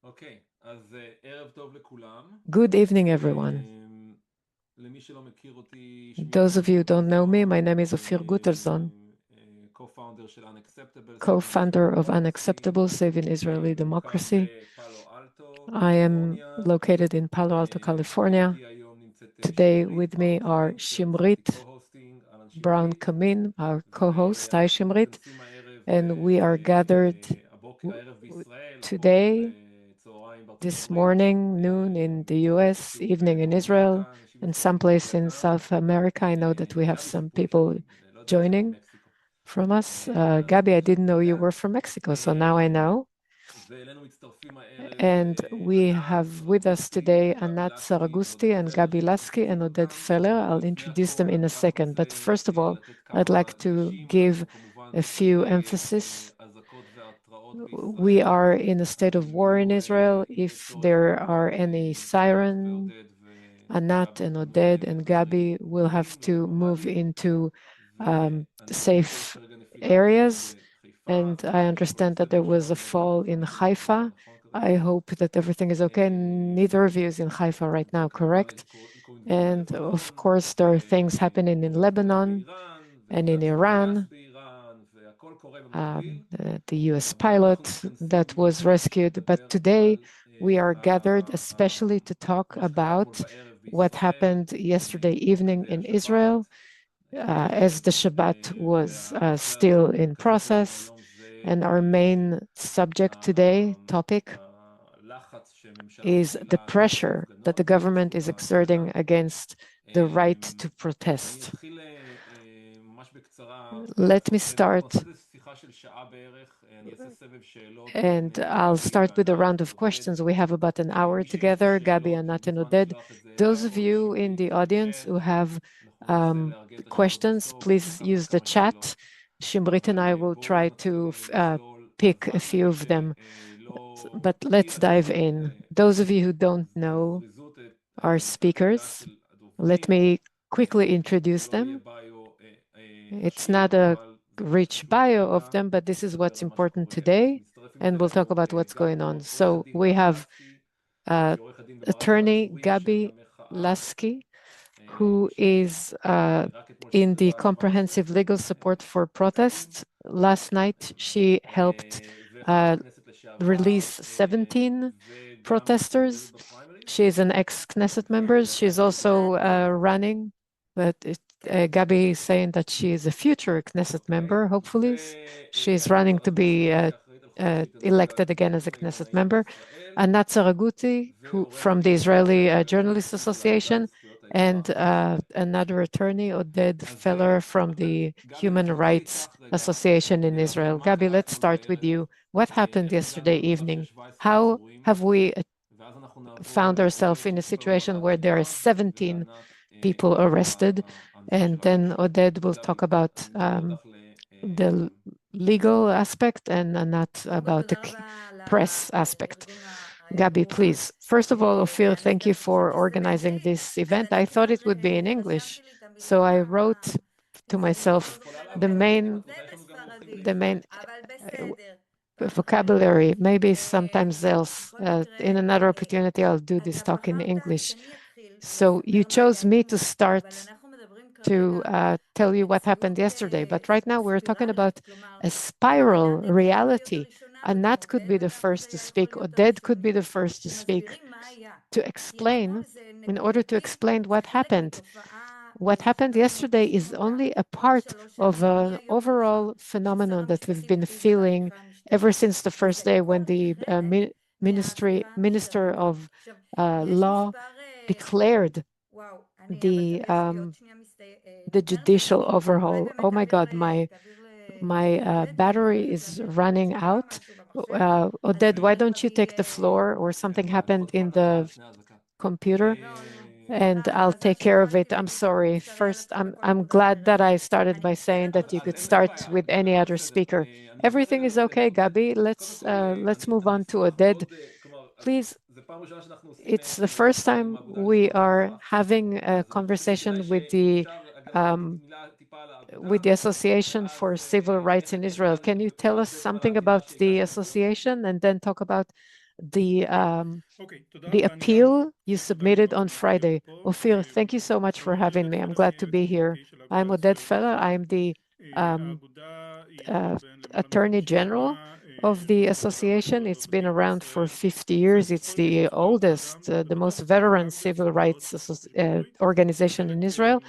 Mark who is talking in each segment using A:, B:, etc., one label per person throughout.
A: אוקיי, אז ערב טוב לכולם.
B: Good evening, everyone.
A: למי שלא מכיר אותי, שמי
B: Those of
A: אופיר
B: you who don't know me,
A: גוטרזון,
B: my name is Ophir Guterzon,
A: co-founder של UnXeptable, Saving
B: co-founder
A: Israeli
B: of
A: Democracy,
B: UnXeptable, Saving Israeli
A: ממוקם
B: Democracy.
A: בפאלו אלטו,
B: I am
A: קליפורניה.
B: located in Palo Alto, California.
A: איתי היום נמצאת
B: Today
A: שמרית
B: with
A: בר
B: me are
A: כהן, שעושה איתי
B: Shimrit
A: co-hosting, אהלן
B: Brown
A: שמרית,
B: Kamin, our co-host. Hi,
A: ואנחנו
B: Shimrit.
A: מתכנסים הערב,
B: And we are gathered
A: הערב בישראל, הבוקר
B: today,
A: צהריים בארצות
B: this
A: הברית,
B: morning, noon in the US,
A: איפשהו
B: evening in
A: בדרום
B: Israel,
A: אמריקה, אנשים
B: and
A: מצטרפים
B: someplace in
A: בקנדה,
B: South America. I know that we have
A: וגבי
B: some
A: סיפרה שאני
B: people
A: לא ידעתי שאני
B: joining
A: ממקסיקו.
B: from us.
A: אז
B: Gabi, I didn't know you
A: שתדע.
B: were from Mexico, so now I know.
A: ואלינו מצטרפים הערב
B: And we
A: ענת
B: have with us
A: סרגוסטי
B: today
A: וגבי
B: Anat
A: לסקי
B: Saragusti
A: ועודד
B: and
A: פלר
B: Gabi
A: שאנחנו
B: Lasky and
A: מכניסים
B: Oded
A: אותם,
B: Feller.
A: אבל
B: I'll
A: לפני
B: introduce them
A: הכל
B: in a
A: אני רק
B: second.
A: רוצה
B: But first of all,
A: לתת
B: I'd
A: כמה
B: like to
A: דגשים.
B: give
A: אנחנו כמובן
B: a few
A: בשדה
B: emphasis.
A: אזעקות והתרעות
B: We
A: בישראל.
B: are in a state of
A: אם
B: war in
A: יהיו
B: Israel.
A: יהיה
B: If
A: צורך
B: there are
A: כמובן
B: any
A: ענת
B: siren,
A: ועודד
B: Anat
A: וגבי
B: and
A: יתנו
B: Oded and Gabi will have
A: נתונים לא
B: to move
A: פורמליים,
B: into
A: ואני מבין שיש
B: safe
A: כרגע נפילה קשה
B: areas.
A: בחיפה,
B: And I
A: הכל
B: understand that there
A: בסדר
B: was a
A: שם,
B: fall in
A: מצב רוח
B: Haifa.
A: נכון
B: I
A: כרגע.
B: hope that everything is okay. Neither of you is in Haifa right now,
A: וכמובן
B: correct?
A: קורים דברים
B: And of
A: בלבנון,
B: course, there are things happening in
A: וקורה דברים
B: Lebanon
A: באיראן,
B: and in
A: וקצין טייס
B: Iran.
A: באיראן, והכל קורה במקביל.
B: The US
A: אבל אנחנו
B: pilot that
A: מתכנסים
B: was
A: בשביל
B: rescued. But
A: לדבר
B: today,
A: על
B: we are gathered especially to talk
A: מה שקרה אתמול
B: about
A: בערב
B: what
A: בישראל,
B: happened yesterday
A: תוך
B: evening
A: כדי
B: in Israel,
A: השבת.
B: as the Shabbat was
A: והנושא
B: still in
A: המרכזי שלנו
B: process.
A: היום זה
B: And our main subject today, topic,
A: הלחץ שהממשלה
B: is the
A: מפעילה נגד
B: pressure that the
A: הפגנות
B: government
A: וזכות
B: is
A: ההפגנה.
B: exerting against the right to
A: אני
B: protest.
A: אתחיל ממש בקצרה,
B: Let me
A: אנחנו נעשה
B: start,
A: איזו שיחה של שעה בערך, אני אעשה סבב שאלות בין
B: and I'll
A: גבי
B: start with a
A: וענת
B: round of
A: ועודד.
B: questions. We have about an hour
A: מי שיש לו
B: together, Gabi,
A: שאלות
B: Anat, and
A: מוזמן
B: Oded.
A: לשלוח את זה
B: Those
A: אליי
B: of
A: או
B: you in
A: לשמרית
B: the audience
A: בצ'אט.
B: who have
A: אנחנו ננסה לארגן את השאלות
B: questions,
A: בסוף,
B: please use the
A: כמה שאלות.
B: chat. Shimrit and
A: אבל
B: I will
A: בואו
B: try
A: נתחיל
B: to
A: ונצלול
B: pick a
A: חזק
B: few
A: למי
B: of them.
A: שלא
B: But
A: מכיר
B: let's dive
A: קצת
B: in. Those of you who don't know
A: בזריזות את
B: our
A: העדה
B: speakers,
A: של
B: let
A: הדוברים.
B: me quickly
A: זה
B: introduce
A: לא יהיה
B: them.
A: ביו
B: It's
A: עשיר,
B: not a
A: אבל זה מה
B: rich
A: שחשוב
B: bio of
A: כרגע,
B: them, but this is
A: לדבר
B: what's
A: על מה
B: important
A: שקורה. אז
B: today,
A: מצטרפת
B: and we'll talk
A: אלינו
B: about what's going on.
A: עורך
B: So
A: הדין
B: we
A: גבי
B: have
A: לסקי,
B: uh,
A: שהיא עורך הדין במערך
B: attorney
A: העצורים של
B: Gabi
A: המחאה,
B: Lasky, who is
A: שרק אתמול
B: in the
A: שחררה כמה חבר'ה
B: comprehensive legal support for
A: עצורים,
B: protests. Last night, she helped
A: וחברת
B: uh,
A: כנסת לשעבר,
B: release 17
A: וגם
B: protesters.
A: מתמודדת בפריימריז.
B: She is an ex-Knesset member. She's also running, but Gabi is saying that she is a future Knesset
A: אוקיי,
B: member, hopefully. She's
A: וענת
B: running to be
A: סרגוסטי, שאחראית על חוק השיט
B: elected again as a
A: עיתונאים
B: Knesset
A: ועיתונאיות
B: member.
A: בישראל,
B: Anat Saraguti, who
A: ועורך
B: from the
A: הדין עודד
B: Israeli
A: פלר,
B: Journalists
A: של האגודה
B: Association,
A: לזכויות
B: and
A: האזרח.
B: another attorney, Oded
A: אז
B: Feller from the
A: גבי,
B: Human
A: אנחנו נתחיל
B: Rights
A: איתך רגע,
B: Association in
A: להבין
B: Israel.
A: מה
B: Gabi,
A: קרה
B: let's
A: אתמול
B: start with
A: בערב,
B: you. What happened
A: איך הגענו
B: yesterday
A: למצב של
B: evening?
A: 17
B: How
A: עצורים,
B: have we
A: ואז אנחנו נעבור
B: found ourselves in a
A: לספר על
B: situation
A: מה
B: where there are
A: קרה,
B: 17
A: ולענת
B: people arrested?
A: הנושא
B: And
A: של
B: then
A: העונש.
B: Oded will
A: גבי,
B: talk about
A: אני מעביר אותך
B: the legal aspect and Anat about the press aspect. Gabi, please. First of all, Ophir, thank you for organizing this event. I thought it would be in English, so I wrote to
A: את
B: myself
A: יכולה
B: the
A: לעבור לעברית אם
B: main
A: את רוצה, יש לנו גם אורחים
B: the
A: בישראל.
B: main vocabulary. Maybe sometimes else in another opportunity I'll do this talk in English. So you chose me to start to tell you what happened yesterday, but right now we're talking about a spiral reality. Anat could be the first to speak, Oded could be the first to speak, to explain, in order to explain what happened. What happened yesterday is only a part of an overall phenomenon that we've been feeling ever since the first day when the minister of law declared the judicial overhaul. Oh my God, my battery is running out. Oded, why don't you take the floor, or something happened in the computer? And I'll take care of it. I'm sorry. First, I'm glad that I started by saying that you could start with any other speaker. Everything is okay, Gabi. Let's move on to Oded. Please, it's the first time we are having a conversation with the Association for Civil Rights in Israel. Can you tell us something about the association and then talk about the appeal you submitted on Friday. Ophir, thank you so much for having me. I'm glad to be here. I'm Oded Feller. I'm the um, uh, Attorney General of the association. It's been around for 50 years. It's the oldest, the most veteran civil rights organization in Israel.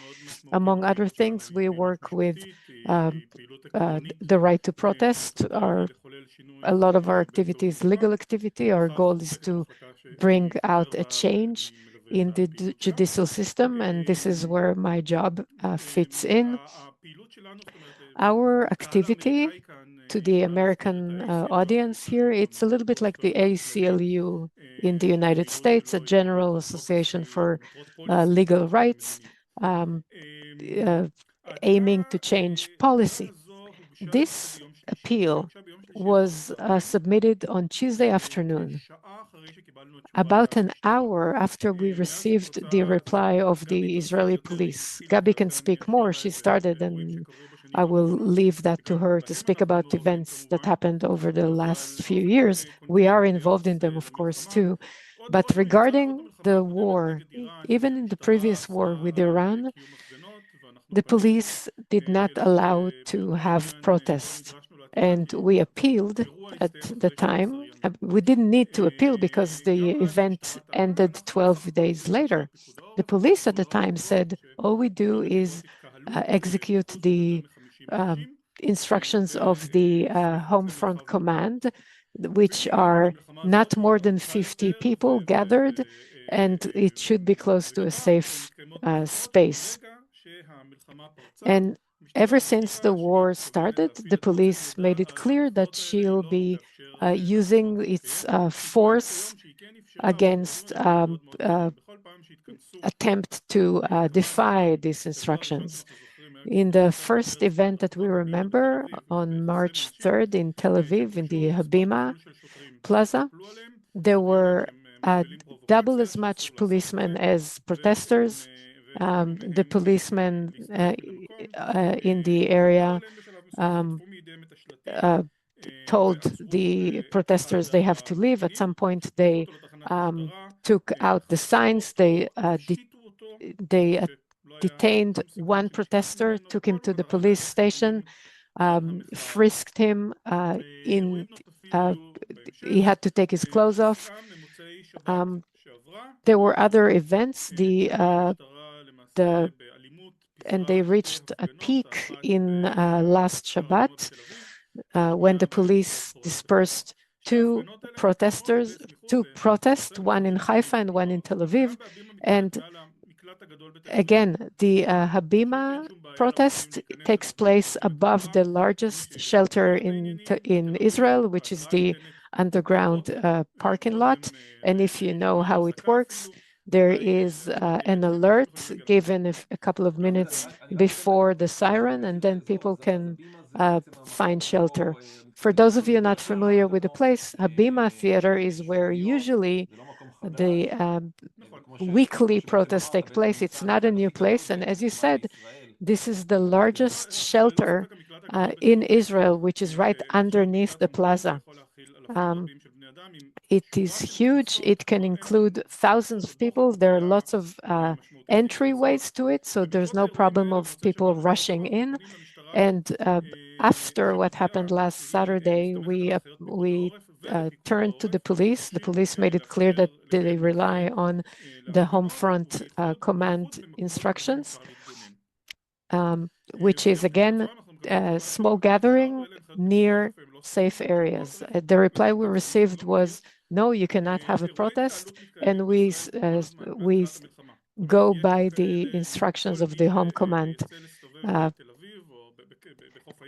B: Among other things, we work with the right to protest. A lot of our activity is legal activity. Our goal is to bring out a change in the judicial system, and this is where my job fits in. Our activity to the American audience here, it's a little bit like the ACLU in the United States, a general association for legal rights, um, uh, aiming to change policy. This appeal was submitted on Tuesday afternoon, about an hour after we received the reply of the Israeli police. Gabi can speak more. She started, and I will leave that to her to speak about events that happened over the last few years. We are involved in them, of course, too. But regarding the war, even in the previous war with Iran, the police did not allow to have protests. And we appealed at the time. We didn't need to appeal because the event ended 12 days later. The police at the time said, all we do is execute the instructions of the Home Front Command, which are not more than 50 people gathered, and it should be close to a safe space. And ever since the war started, the police made it clear that she'll be using its force against attempt to defy these instructions. In the first event that we remember on March 3rd in Tel Aviv, in the Habima Plaza, there were double as much policemen as protesters. The policemen in the area told the protesters they have to leave. At some point, they took out the signs. They detained one protester, took him to the police station, frisked him. He had to take his clothes off. There were other events. And they reached a peak in last Shabbat when the police dispersed two protests, one in Haifa and one in Tel Aviv. And again, the Habima protest takes place above the largest shelter in Israel, which is the underground parking lot. And if you know how it works, there is an alert given a couple of minutes before the siren, and then people can find shelter. For those of you not familiar with the place, Habima Theater is where usually the weekly protests take place. It's not a new place. And as you said, this is the largest shelter in Israel, which is right underneath the plaza. It is huge. It can include thousands of people. There are lots of entryways to it, so there's no problem of people rushing in. And after what happened last Saturday, we turned to the police. The police made it clear that they rely on the home front command instructions, which is again a small gathering near safe areas. The reply we received was, no, you cannot have a protest, and we go by the instructions of the home command.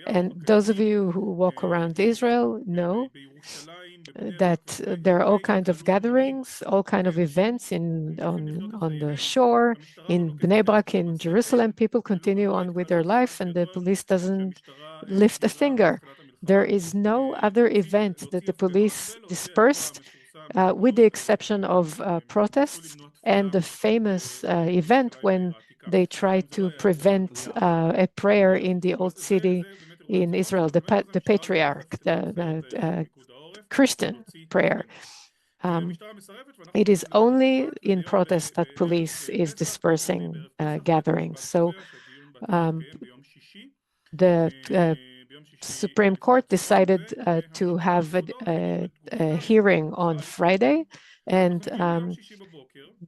B: And those of you who walk around Israel know that there are all kinds of gatherings, all kinds of events on the shore, in Bnei Brak, in Jerusalem. People continue on with their life, and the police doesn't lift a finger. There is no other event that the police dispersed, with the exception of protests and the famous event when they tried to prevent a prayer in the old city in Israel, the patriarch, the Christian prayer. It is only in protest that police is dispersing gatherings. So the Supreme Court decided to have a hearing on Friday, and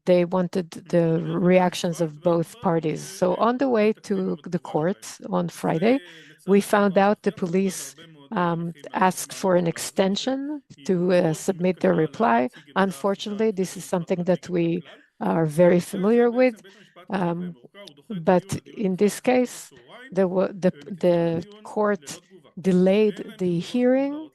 B: they wanted the reactions of both parties. So on the way to the court on Friday, we found out the police asked for an extension to submit their reply. Unfortunately, this is something that we are very familiar with. But in this case, the court delayed the hearing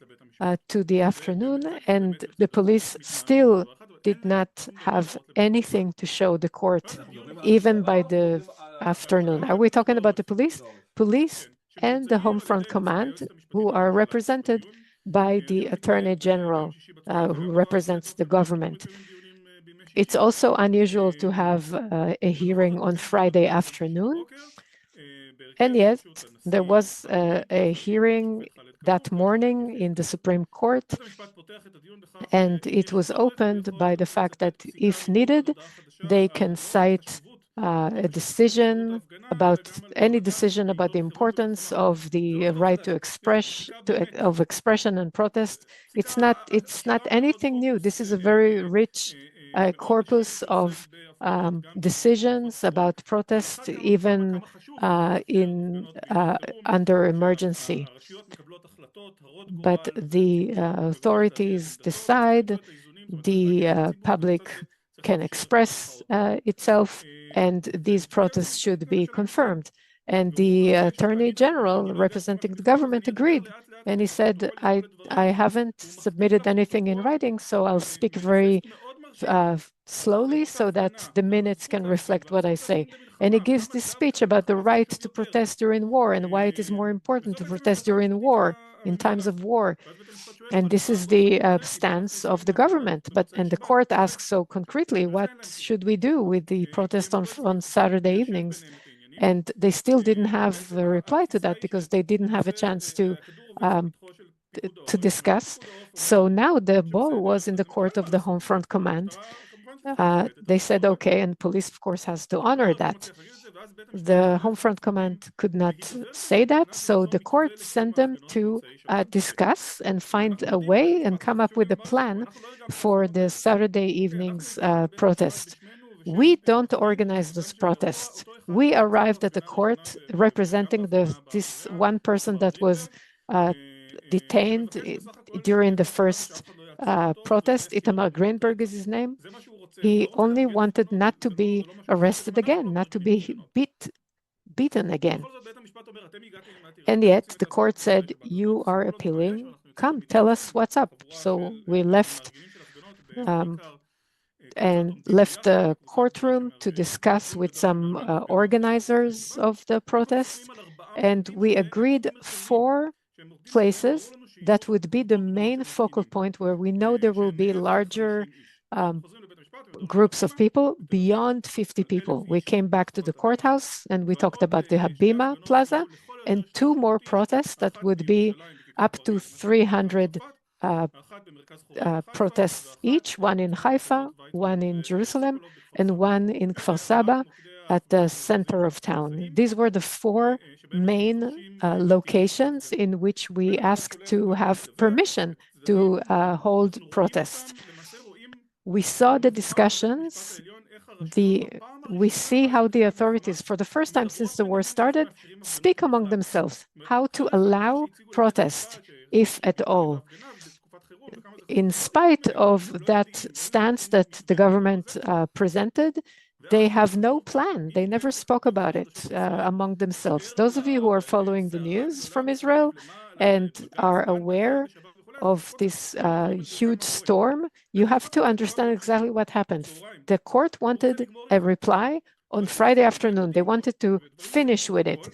B: to the afternoon, and the police still did not have anything to show the court, even by the afternoon. Are we talking about the police? Police and the Homefront Command, who are represented by the Attorney General, who represents the government. It's also unusual to have a hearing on Friday afternoon. And yet, there was a hearing that morning in the Supreme Court, and it was opened by the fact that if needed, they can cite a decision about any decision about the importance of the right to of expression and protest. It's not anything new. This is a very rich corpus of decisions about protest, even under emergency. But the authorities decide, the public can express itself, and these protests should be confirmed. And the Attorney General representing the government agreed. And he said, I haven't submitted anything in writing, so I'll speak very slowly so that the minutes can reflect what I say. And he gives this speech about the right to protest during war and why it is more important to protest during war, in times of war. And this is the stance of the government. And the court asks so concretely, what should we do with the protest on Saturday evenings? And they still didn't have a reply to that because they didn't have a chance to discuss. So now the ball was in the court of the Homefront Command. They said, okay, and police, of course, has to honor that. The Homefront Command could not say that, so the court sent them to discuss and find a way and come up with a plan for the Saturday evening's protest. We don't organize those protests. We arrived at the court representing this one person that was detained during the first protest. Itamar Greenberg is his name. He only wanted not to be arrested again, not to be beaten again. And yet the court said, you are appealing, come, tell us what's up. So we left the courtroom to discuss with some organizers of the protest, and we agreed 4 places that would be the main focal point where we know there will be larger groups of people beyond 50 people. We came back to the courthouse and we talked about the Habima Plaza and 2 more protests that would be up to 300 protests each, one in Haifa, one in Jerusalem, and one in Kfar Saba at the center of town. These were the 4 main locations in which we asked to have permission to hold protests. We saw the discussions. We see how the authorities, for the first time since the war started, speak among themselves how to allow protest, if at all. In spite of that stance that the government presented, they have no plan. They never spoke about it among themselves. Those of you who are following the news from Israel and are aware of this huge storm, you have to understand exactly what happened. The court wanted a reply on Friday afternoon. They wanted to finish with it,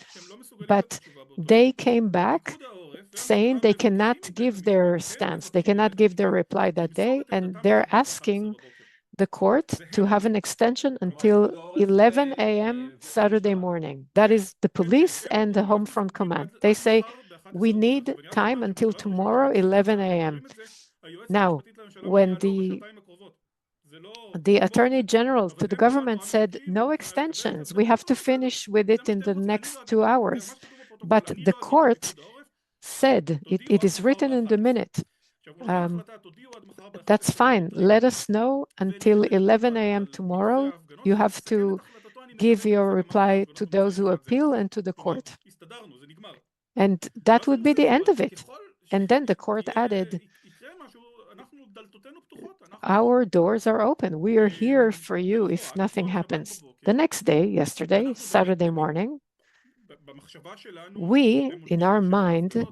B: but they came back saying they cannot give their stance. They cannot give their reply that day, and they're asking the court to have an extension until 11 a.m. Saturday morning. That is the police and the Homefront Command. They say, we need time until tomorrow, 11 a.m. Now, when the Attorney General to the government said, no extensions, we have to finish with it in the next 2 hours. But the court said, it is written in the minute, that's fine, let us know until 11 a.m. tomorrow. You have to give your reply to those who appeal and to the court. And that would be the end of it. And then the court added, our doors are open. We are here for you if nothing happens. The next day, yesterday, Saturday morning, we, in our mind,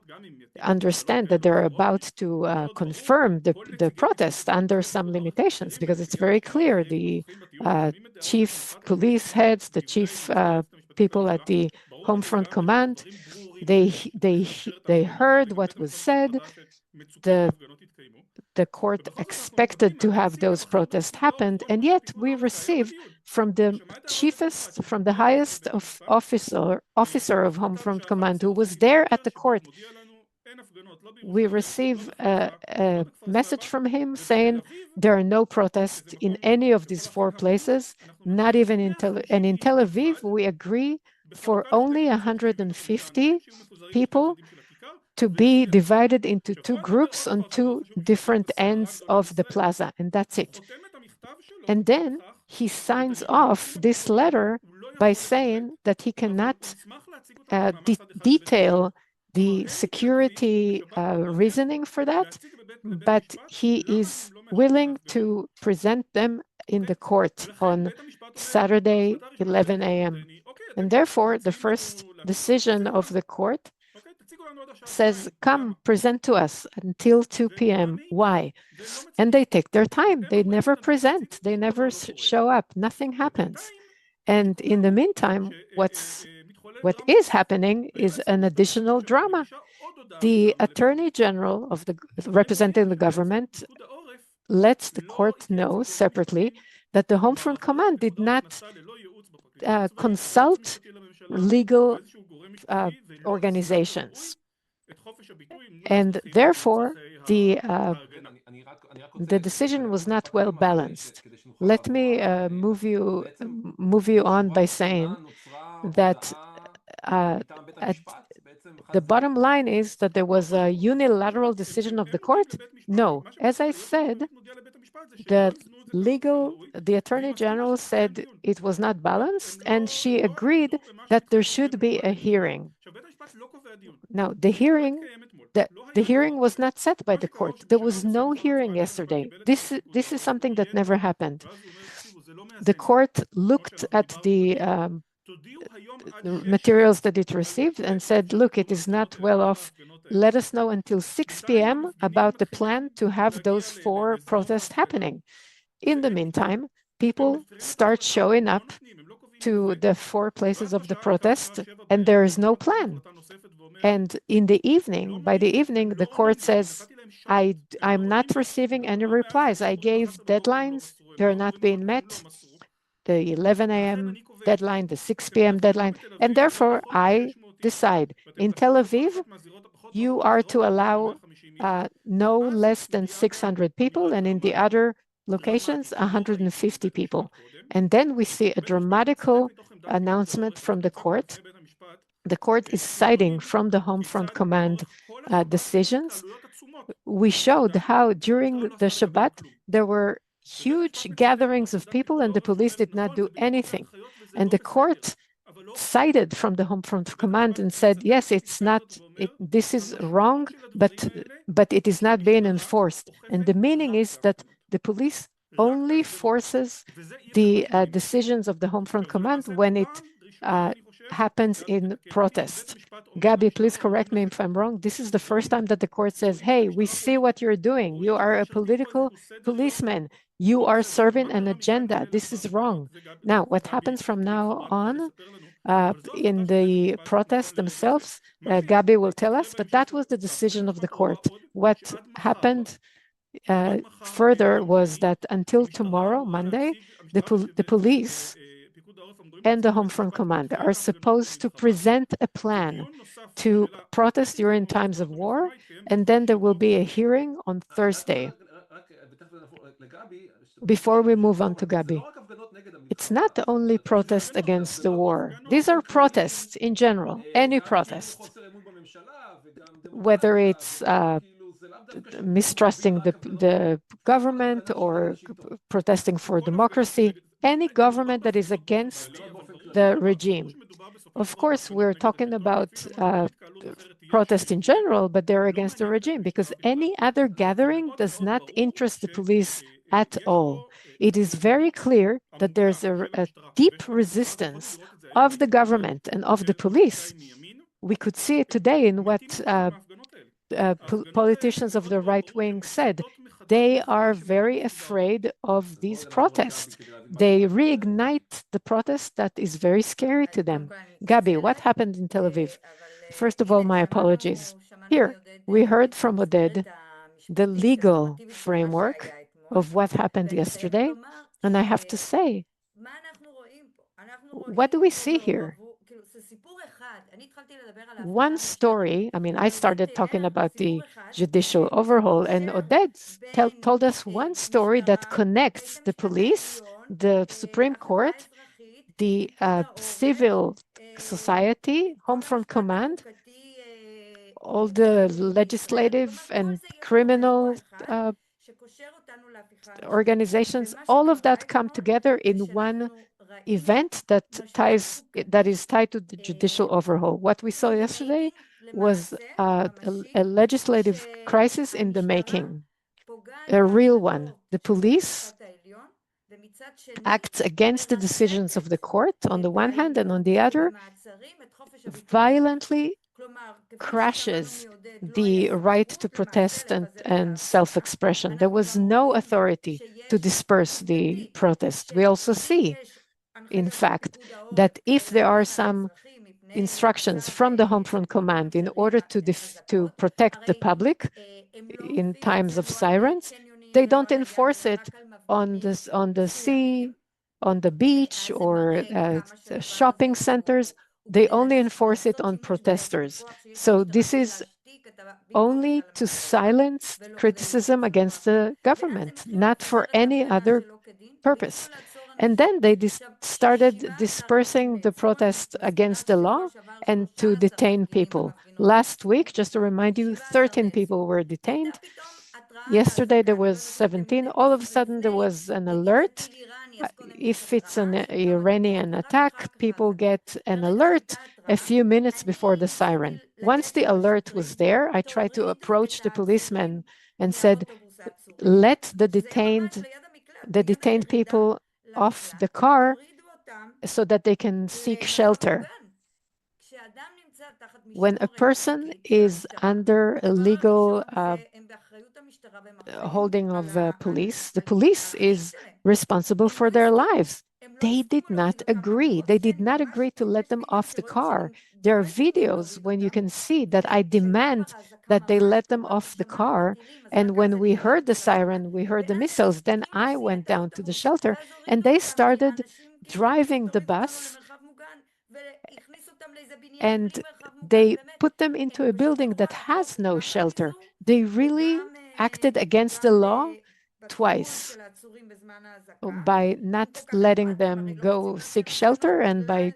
B: understand that they're about to confirm the protest under some limitations, because it's very clear the chief police heads, the chief people at the Homefront Command, they heard what was said. The court expected to have those protests happen, and yet we receive from the chiefest, from the highest officer of Homefront Command, who was there at the court, we receive a message from him saying there are no protests in any of these 4 places, not even in Tel Aviv. We agree for only 150 people to be divided into 2 groups on 2 different ends of the plaza, and that's it. And then he signs off this letter by saying that he cannot detail the security reasoning for that, but he is willing to present them in the court on Saturday, 11 a.m. And therefore, the first decision of the court says, come, present to us until 2 p.m. Why? And they take their time. They never present. They never show up. Nothing happens. And in the meantime, what is happening is an additional drama. The Attorney General representing the government lets the court know separately that the Homefront Command did not consult legal organizations. And therefore, the decision was not well balanced. Let me move you on by saying that the bottom line is that there was a unilateral decision of the court. No, as I said, the Attorney General said it was not balanced, and she agreed that there should be a hearing. Now, the hearing was not set by the court. There was no hearing yesterday. This is something that never happened. The court looked at the materials that it received and said, look, it is not well off. Let us know until 6 p.m. about the plan to have those 4 protests happening. In the meantime, people start showing up to the 4 places of the protest, and there is no plan. And in the evening, by the evening, the court says, I'm not receiving any replies. I gave deadlines, they're not being met. The 11 a.m. deadline, the 6 p.m. deadline, and therefore I decide in Tel Aviv, you are to allow no less than 600 people, and in the other locations, 150 people. And then we see a dramatical announcement from the court. The court is citing from the Homefront Command decisions. We showed how during the Shabbat, there were huge gatherings of people and the police did not do anything. And the court cited from the Homefront Command and said, yes, this is wrong, but it is not being enforced. And the meaning is that the police only forces the decisions of the Homefront Command when it happens in protest. Gabi, please correct me if I'm wrong. This is the first time that the court says, hey, we see what you're doing. You are a political policeman. You are serving an agenda. This is wrong. Now, what happens from now on in the protests themselves, Gabi will tell us, but that was the decision of the court. What happened further was that until tomorrow, Monday, the police and the Home Front Command are supposed to present a plan to protest during times of war, and then there will be a hearing on Thursday. Before we move on to Gabi, it's not only protest against the war. These are protests in general, any protest, whether it's mistrusting the government or protesting for democracy, any government that is against the regime. Of course, we're talking about protest in general, but they're against the regime because any other gathering does not interest the police at all. It is very clear that there's a deep resistance of the government and of the police. We could see it today in what politicians of the right wing said. They are very afraid of these protests. They reignite the protest that is very scary to them. Gabi, what happened in Tel Aviv? First of all, my apologies. Here, we heard from Oded the legal framework of what happened yesterday, and I have to say, what do we see here? One story, I mean, I started talking about the judicial overhaul, and Oded told us one story that connects the police, the Supreme Court, the civil society, Home Front Command, all the legislative and criminal organizations, all of that come together in one event that is tied to the judicial overhaul. What we saw yesterday was a legislative crisis in the making, a real one. The police acts against the decisions of the court on the one hand, and on the other, violently crashes the right to protest and self-expression. There was no authority to disperse the protest. We also see, in fact, that if there are some instructions from the Home Front Command in order to protect the public in times of sirens, they don't enforce it on the sea, on the beach, or shopping centers. They only enforce it on protesters. So this is only to silence criticism against the government, not for any other purpose. And then they started dispersing the protest against the law and to detain people. Last week, just to remind you, 13 people were detained. Yesterday, there was 17. All of a sudden, there was an alert. If it's an Iranian attack, people get an alert a few minutes before the siren. Once the alert was there, I tried to approach the policeman and said, let the detained people off the car so that they can seek shelter. When a person is under a legal holding of the police is responsible for their lives. They did not agree. They did not agree to let them off the car. There are videos when you can see that I demand that they let them off the car. And when we heard the siren, we heard the missiles, then I went down to the shelter and they started driving the bus and they put them into a building that has no shelter. They really acted against the law twice by not letting them go seek shelter and by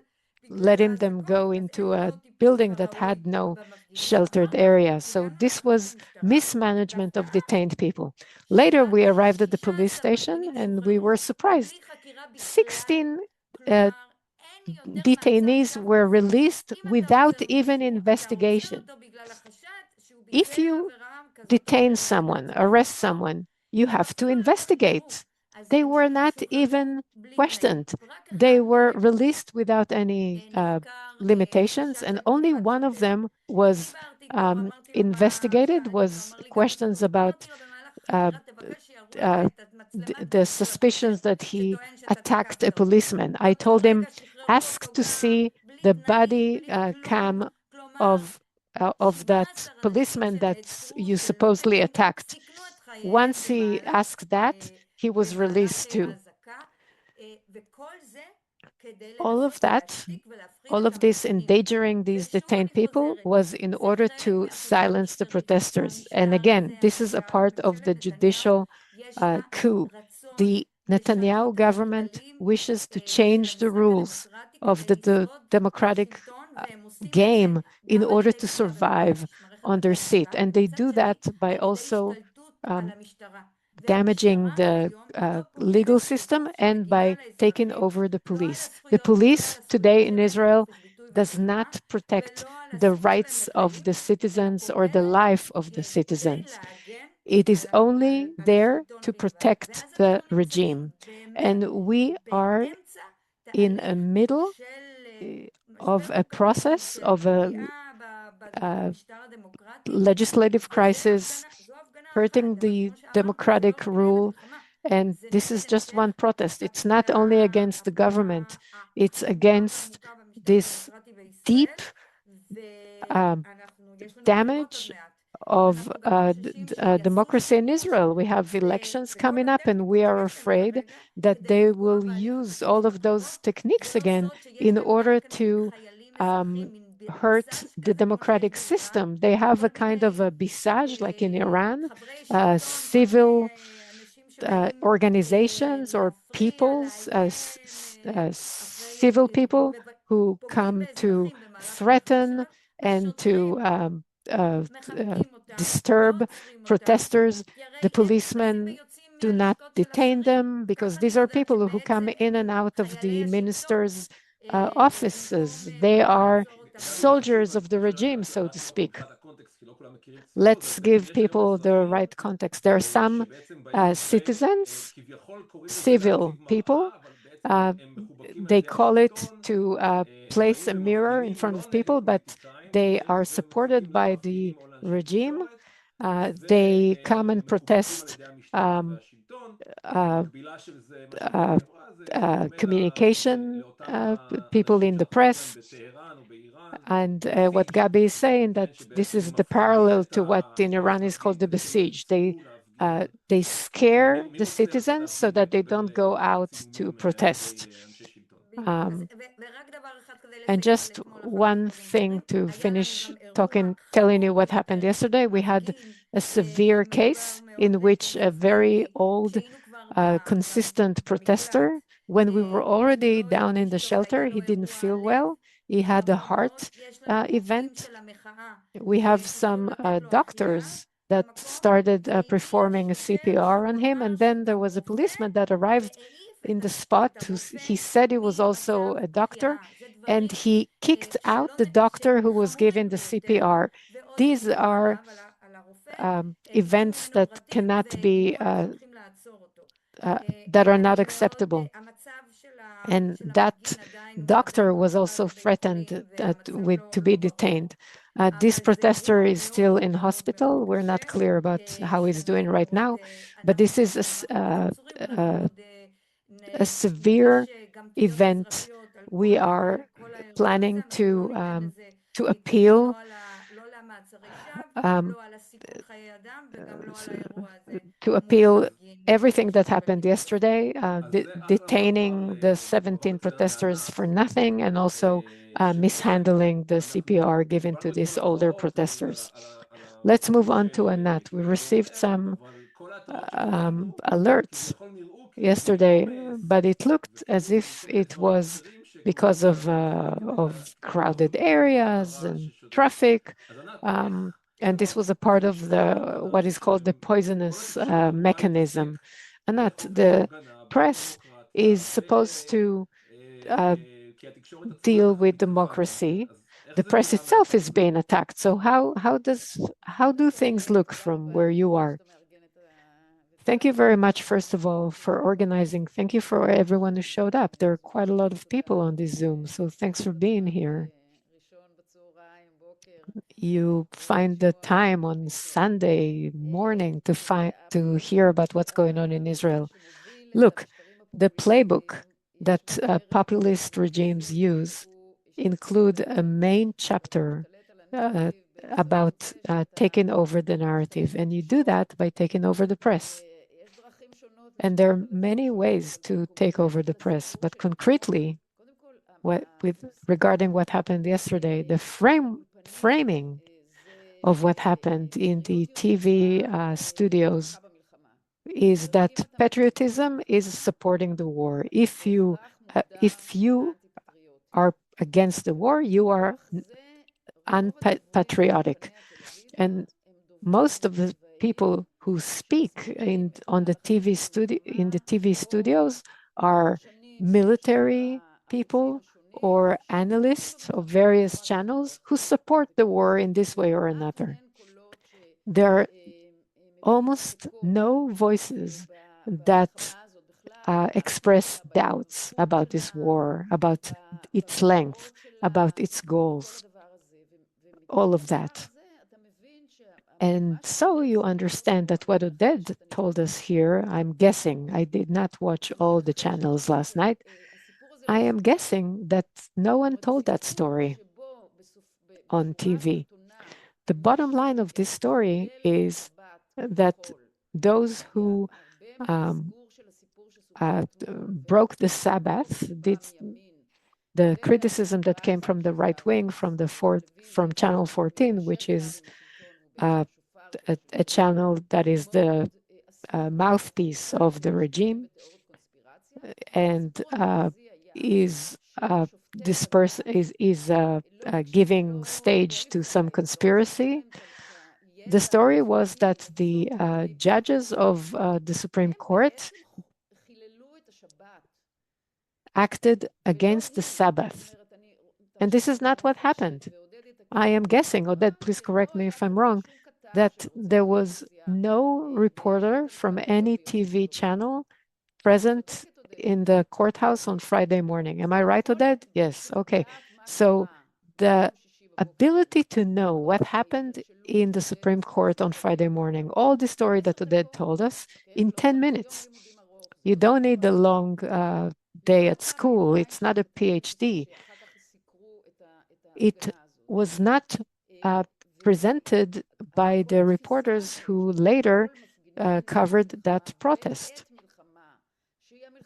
B: letting them go into a building that had no sheltered area. So this was mismanagement of detained people. Later, we arrived at the police station and we were surprised. 16 detainees were released without even investigation. If you detain someone, arrest someone, you have to investigate. They were not even questioned. They were released without any limitations, and only one of them was investigated, was questions about the suspicions that he attacked a policeman. I told him, ask to see the body cam of that policeman that you supposedly attacked. Once he asked that, he was released too. All of that, all of this endangering these detained people was in order to silence the protesters. And again, this is a part of the judicial coup. The Netanyahu government wishes to change the rules of the democratic game in order to survive on their seat. And they do that by also damaging the legal system and by taking over the police. The police today in Israel does not protect the rights of the citizens or the life of the citizens. It is only there to protect the regime. And we are in a middle of a process of a legislative crisis hurting the democratic rule. And this is just one protest. It's not only against the government, it's against this deep damage of democracy in Israel. We have elections coming up, and we are afraid that they will use all of those techniques again in order to hurt the democratic system. They have a kind of a bisage, like in Iran, civil organizations or peoples, civil people who come to threaten and to disturb protesters. The policemen do not detain them because these are people who come in and out of the ministers' offices. They are soldiers of the regime, so to speak. Let's give people the right context. There are some citizens, civil people, they call it to place a mirror in front of people, but they are supported by the regime. They come and protest communication, people in the press. And what Gabi is saying, that this is the parallel to what in Iran is called the besiege. They scare the citizens so that they don't go out to protest. And just one thing to finish telling you what happened yesterday. We had a severe case in which a very old, consistent protester, when we were already down in the shelter, he didn't feel well. He had a heart event. We have some doctors that started performing a CPR on him, and then there was a policeman that arrived in the spot. He said he was also a doctor, and he kicked out the doctor who was giving the CPR. These are events that cannot be, that are not acceptable. And that doctor was also threatened to be detained. This protester is still in hospital. We're not clear about how he's doing right now, but this is a severe event. We are planning to appeal everything that happened yesterday, detaining the 17 protesters for nothing, and also mishandling the CPR given to these older protesters. Let's move on to Anat. We received some alerts yesterday, but it looked as if it was because of crowded areas and traffic. And this was a part of what is called the poisonous mechanism. And that the press is supposed to deal with democracy. The press itself is being attacked. So how do things look from where you are? Thank you very much, first of all, for organizing. Thank you for everyone who showed up. There are quite a lot of people on this Zoom, so thanks for being here. You find the time on Sunday morning to hear about what's going on in Israel. Look, the playbook that populist regimes use include a main chapter about taking over the narrative, and you do that by taking over the press. And there are many ways to take over the press, but concretely, regarding what happened yesterday, the framing of what happened in the TV studios is that patriotism is supporting the war. If you are against the war, you are unpatriotic. And most of the people who speak on the TV studios are military people or analysts of various channels who support the war in this way or another. There are almost no voices that express doubts about this war, about its length, about its goals, all of that. And so you understand that what Oded told us here, I'm guessing, I did not watch all the channels last night, I am guessing that no one told that story on TV. The bottom line of this story is that those who broke the Sabbath, the criticism that came from the right wing, from Channel 14, which is a channel that is the mouthpiece of the regime, and is giving stage to some conspiracy. The story was that the judges of the Supreme Court acted against the Sabbath. And this is not what happened. I am guessing, Oded, please correct me if I'm wrong, that there was no reporter from any TV channel present in the courthouse on Friday morning. Am I right, Oded? Yes, okay. So the ability to know what happened in the Supreme Court on Friday morning, all the story that Oded told us, in 10 minutes. You don't need a long day at school. It's not a PhD. It was not presented by the reporters who later covered that protest.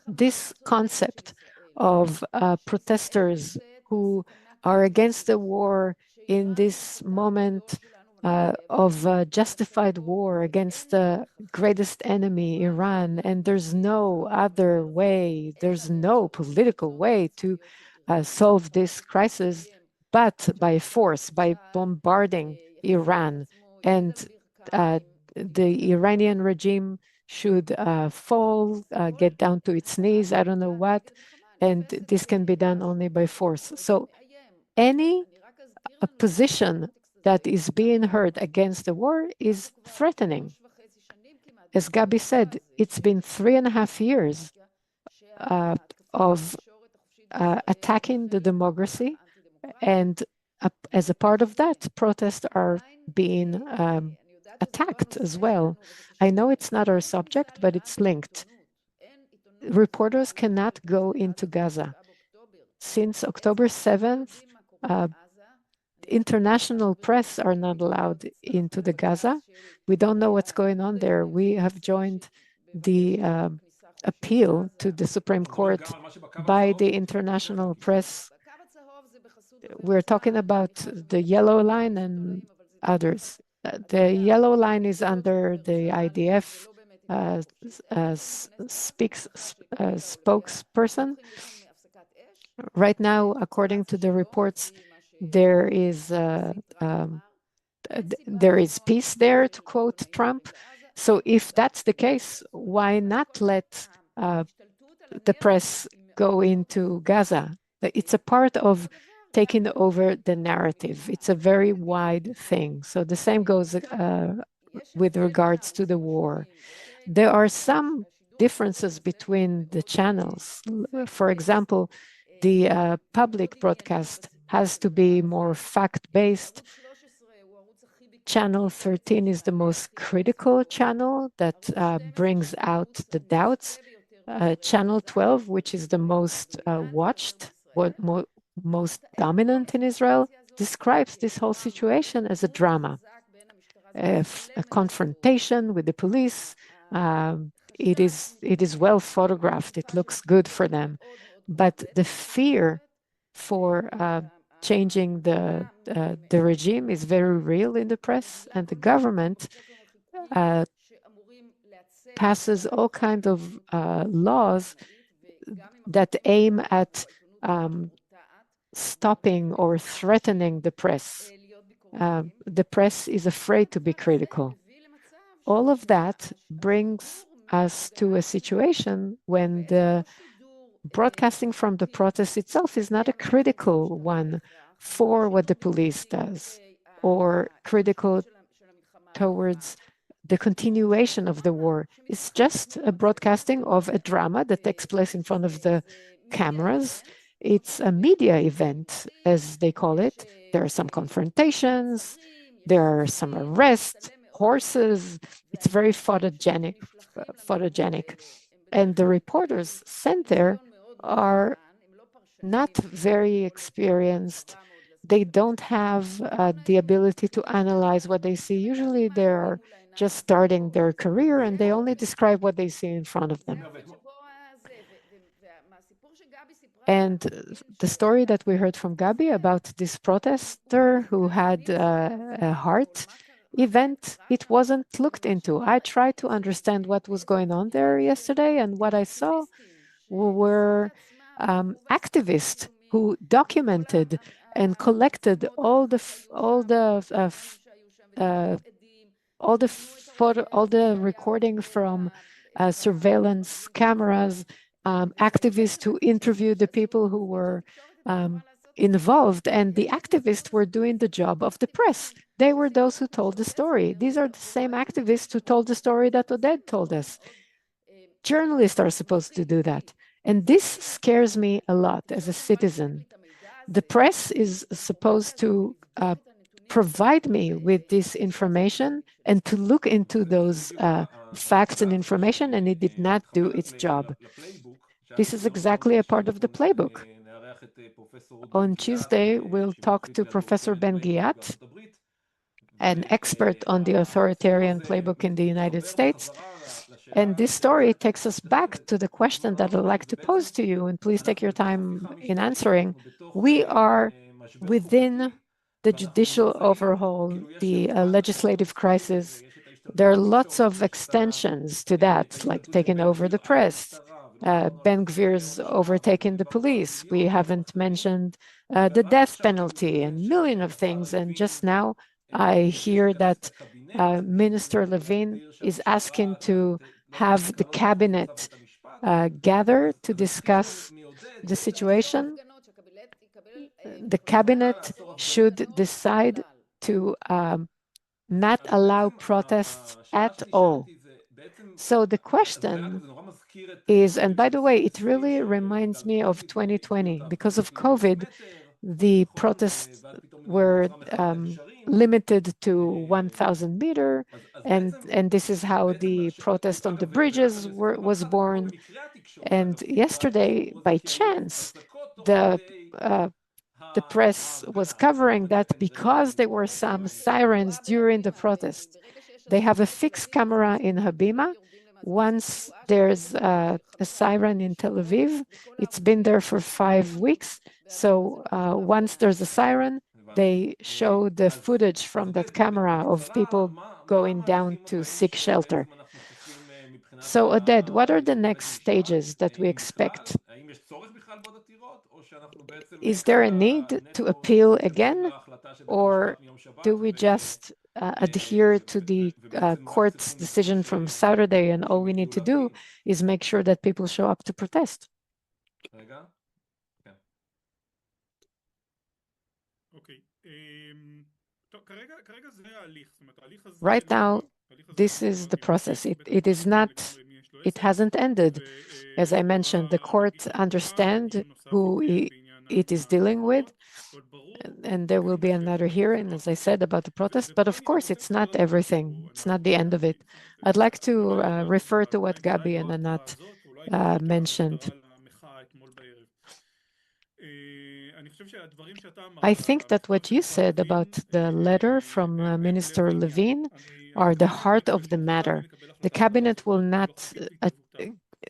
B: This concept of protesters who are against the war in this moment of justified war against the greatest enemy, Iran, and there's no other way, there's no political way to solve this crisis but by force, by bombarding Iran. And the Iranian regime should fall, get down to its knees, I don't know what, and this can be done only by force. So any position that is being heard against the war is threatening. As Gabi said, it's been 3.5 years of attacking the democracy, and as a part of that, protests are being attacked as well. I know it's not our subject, but it's linked. Reporters cannot go into Gaza. Since October 7th, international press are not allowed into the Gaza. We don't know what's going on there. We have joined the appeal to the Supreme Court by the international press. We're talking about the yellow line and others. The yellow line is under the IDF spokesperson. Right now, according to the reports, there is peace there, to quote Trump. So if that's the case, why not let the press go into Gaza? It's a part of taking over the narrative. It's a very wide thing. So the same goes with regards to the war. There are some differences between the channels. For example, the public broadcast has to be more fact-based. Channel 13 is the most critical channel that brings out the doubts. Channel 12, which is the most watched, most dominant in Israel, describes this whole situation as a drama, a confrontation with the police. It is well photographed. It looks good for them. But the fear for changing the regime is very real in the press, and the government passes all kinds of laws that aim at stopping or threatening the press. The press is afraid to be critical. All of that brings us to a situation when the broadcasting from the protest itself is not a critical one for what the police does or critical towards the continuation of the war. It's just a broadcasting of a drama that takes place in front of the cameras. It's a media event, as they call it. There are some confrontations, there are some arrests, horses. It's very photogenic. And the reporters sent there are not very experienced. They don't have the ability to analyze what they see. Usually they're just starting their career and they only describe what they see in front of them. And the story that we heard from Gabi about this protester who had a heart event, it wasn't looked into. I tried to understand what was going on there yesterday, and what I saw were activists who documented and collected all the recording from surveillance cameras, activists who interviewed the people who were involved, and the activists were doing the job of the press. They were those who told the story. These are the same activists who told the story that Oded told us. Journalists are supposed to do that. And this scares me a lot as a citizen. The press is supposed to provide me with this information and to look into those facts and information, and it did not do its job. This is exactly a part of the playbook. On Tuesday, we'll talk to Professor Ben-Ghiat, an expert on the authoritarian playbook in the United States. And this story takes us back to the question that I'd like to pose to you, and please take your time in answering. We are within the judicial overhaul, the legislative crisis. There are lots of extensions to that, like taking over the press, Ben Gvir's overtaking the police. We haven't mentioned the death penalty and a million of things. And just now, I hear that Minister Levin is asking to have the cabinet gather to discuss the situation. The cabinet should decide to not allow protests at all. So the question is, and by the way, it really reminds me of 2020. Because of COVID, the protests were limited to 1,000 meters, and this is how the protest on the bridges was born. And yesterday, by chance, the press was covering that because there were some sirens during the protest. They have a fixed camera in Habima. Once there's a siren in Tel Aviv, it's been there for 5 weeks. So once there's a siren, they show the footage from that camera of people going down to seek shelter. So Oded, what are the next stages that we expect? Is there a need to appeal again, or do we just adhere to the court's decision from Saturday, and all we need to do is make sure that people show up to protest? Right now, this is the process. It hasn't ended. As I mentioned, the court understands who it is dealing with, and there will be another hearing, as I said, about the protest. But of course, it's not everything. It's not the end of it. I'd like to refer to what Gabi and Anat mentioned. I think that what you said about the letter from Minister Levin are the heart of the matter. The cabinet will not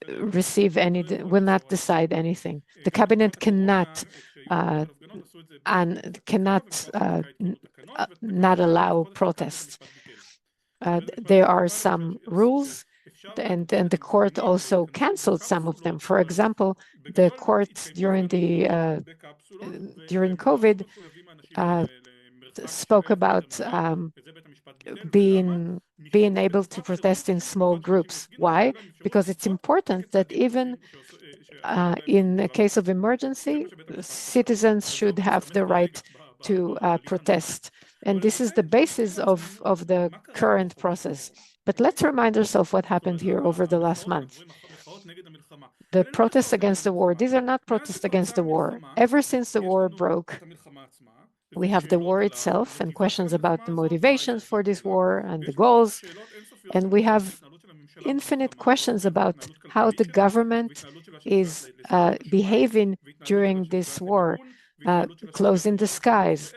B: will not decide anything. The cabinet cannot and cannot not allow protests. There are some rules, and the court also canceled some of them. For example, the court during COVID spoke about being able to protest in small groups. Why? Because it's important that even in a case of emergency, citizens should have the right to protest. And this is the basis of the current process. But let's remind ourselves what happened here over the last month. The protests against the war, these are not protests against the war. Ever since the war broke, we have the war itself and questions about the motivations for this war and the goals. And we have infinite questions about how the government is behaving during this war, closing the skies,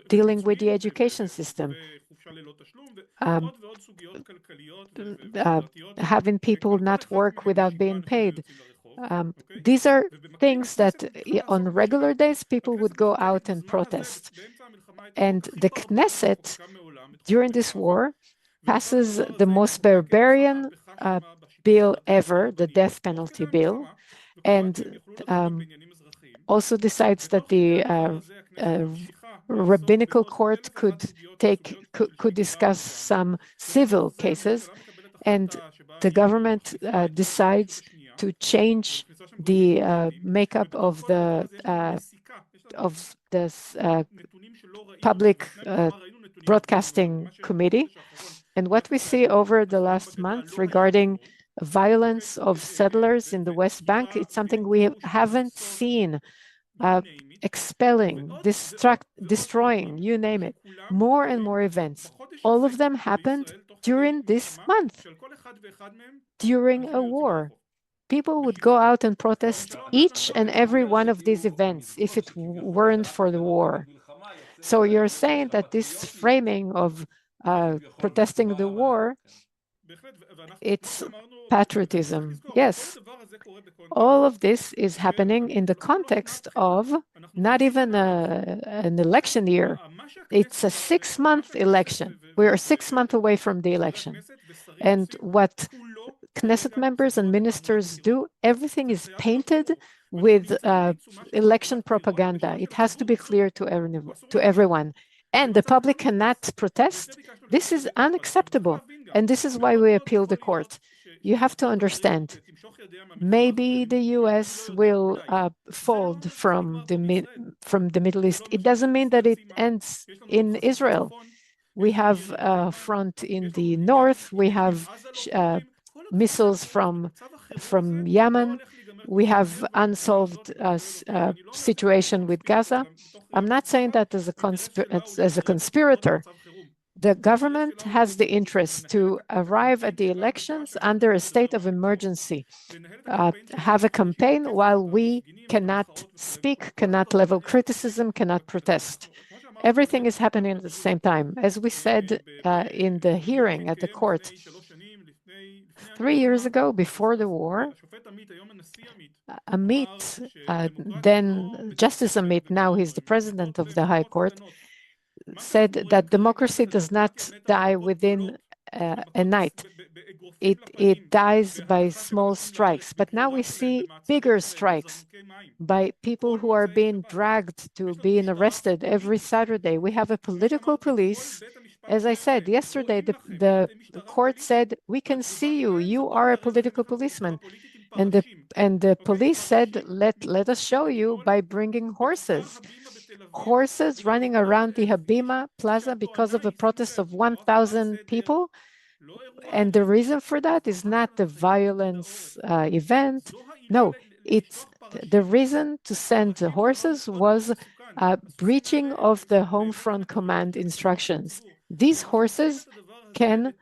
B: dealing with the education system, having people not work without being paid. These are things that on regular days people would go out and protest. And the Knesset during this war passes the most barbarian bill ever, the death penalty bill, and also decides that the rabbinical court could discuss some civil cases, and the government decides to change the makeup of the public broadcasting committee. And what we see over the last month regarding violence of settlers in the West Bank, it's something we haven't seen. Expelling, destroying, you name it, more and more events. All of them happened during this month, during a war. People would go out and protest each and every one of these events if it weren't for the war. So you're saying that this framing of protesting the war, it's patriotism. Yes. All of this is happening in the context of not even an election year. It's a 6-month election. We are 6 months away from the election. And what Knesset members and ministers do, everything is painted with election propaganda. It has to be clear to everyone. And the public cannot protest. This is unacceptable. And this is why we appeal the court. You have to understand, maybe the US will fold from the Middle East. It doesn't mean that it ends in Israel. We have a front in the north. We have missiles from Yemen. We have unsolved situation with Gaza. I'm not saying that as a conspirator. The government has the interest to arrive at the elections under a state of emergency, have a campaign while we cannot speak, cannot level criticism, cannot protest. Everything is happening at the same time. As we said in the hearing at the court, 3 years ago, before the war, Amit, then Justice Amit, now he's the president of the High Court, said that democracy does not die within a night. It dies by small strikes. But now we see bigger strikes by people who are being dragged to being arrested every Saturday. We have a political police. As I said yesterday, the court said, we can see you. You are a political policeman. And the police said, let us show you by bringing horses. Horses running around the Habima Plaza because of a protest of 1,000 people. And the reason for that is not the violence event. No, it's the reason to send the horses was breaching of the home front command instructions. These horses can